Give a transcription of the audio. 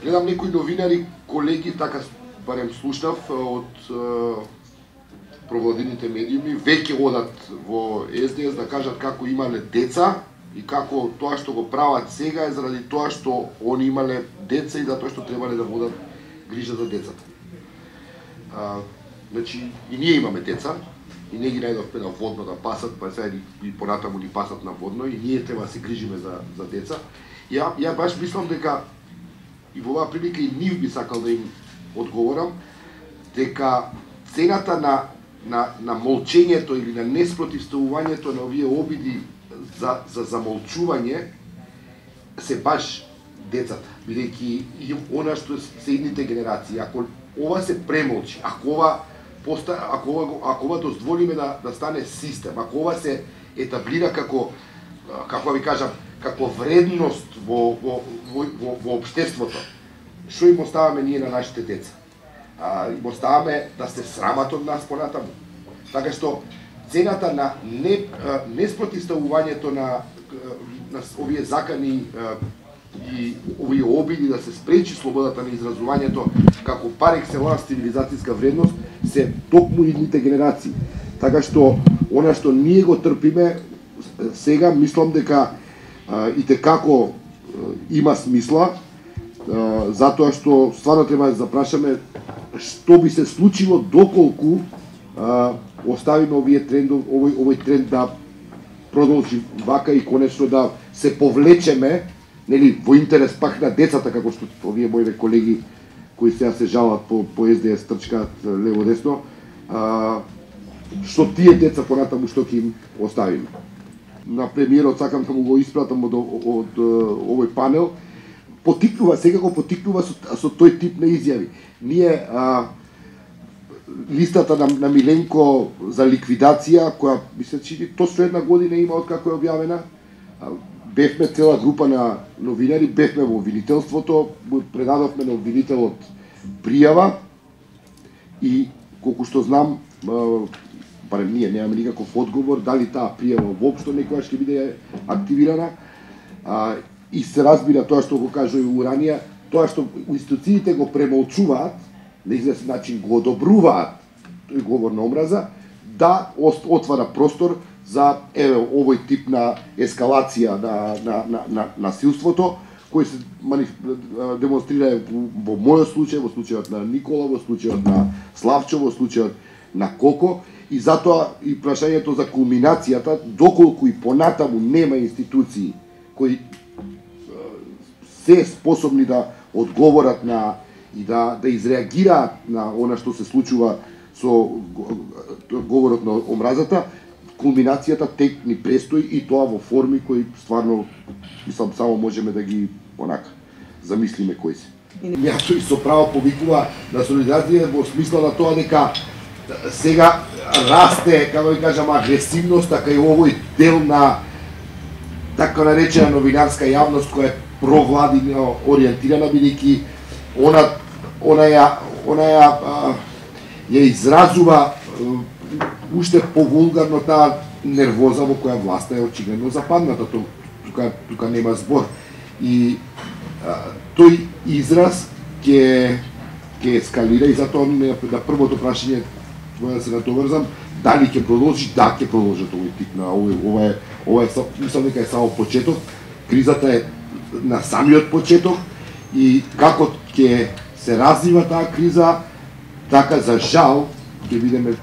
Гледам некои новинари, колеги, така барем слушнав од провладените медиуми, веќе одат во СДС да кажат како имале деца и како тоа што го прават сега е заради тоа што они имале деца и затоа што требале да водат грижа за децата. Значи, и ние имаме деца, и не ги најдовме на водно да пасат, па сега и понатаму ни пасат на водно, и ние треба да се грижиме за деца. Ја баш мислам дека и во оваа прилика и нив би сакал да им одговорам, дека цената на молчењето или на неспротивставувањето на овие обиди за замолчување се баш децата, бидејќи и она што се идните генерации. Ако ова се премолчи, ако ова дозволиме да стане систем, ако ова се етаблира како ви кажам, како вредност во општеството, што им оставаме ние на нашите деца? Им оставаме да се срамат од нас понатаму. Така што цената на неспротивставувањето на овие закани и овие обиди да се спречи слободата на изразувањето како пар екселанс цивилизацијска вредност се токму идните генерации. Така што она што ние го трпиме сега, мислам дека и текако има смисла, затоа што стварно треба да запрашаме што би се случило доколку оставиме овој тренд да продолжи вака и конечно да се повлечеме, нели, во интерес пак на децата, како што овие моите колеги кои сега се жалат по СДС трчкаат лево-десно, што тие деца понатаму што ќе им оставиме. На премиерот сакам да му го испратам од овој панел, секако потикнува со тој тип на изјави. Ние листата на Миленко за ликвидација, која мисля че точно една година има од како е објавена, бевме цела група на новинари, бевме во обвинителството, предадовме на обвинителот пријава и колку што знам, барем ние немаме никаков одговор дали таа пријава воопшто некогаш ќе биде активирана, и се разбира тоа што го кажува и уранија, тоа што институциите го премолчуваат, на известен начин го одобруваат тој говор на омраза, да отвара простор за овој тип на ескалација на насилството, кој се демонстрира во мојот случај, во случајот на Никола, во случајот на Славчо, во случајот на Коко, и затоа и прашањето за кулминацијата, доколку и понатаму нема институции кои се способни да одговорат и да изреагираат на она што се случува со говорот на омразата, кулминацијата тек ни престои и тоа во форми кои стварно, мислам, само можеме да ги онака замислиме кои се. Някој со право повикува на солидаризација во смисла на тоа дека сега расте, како ви кажам, агресивноста кај овој дел на така наречена новинарска јавност која е провладино ориентирана, бидејќи она ја изразува уште повулгарно таа нервоза во која власта е очигледно западната, тука нема збор. И тој израз ќе ескалира и затоа на првото прашање да се натоврзам, дали ќе продолжи? Да, ќе продолжат овој тип на ова е мислам дека е само почеток. Кризата е на самиот почеток и како ќе се развива таа криза, така за жал ќе видиме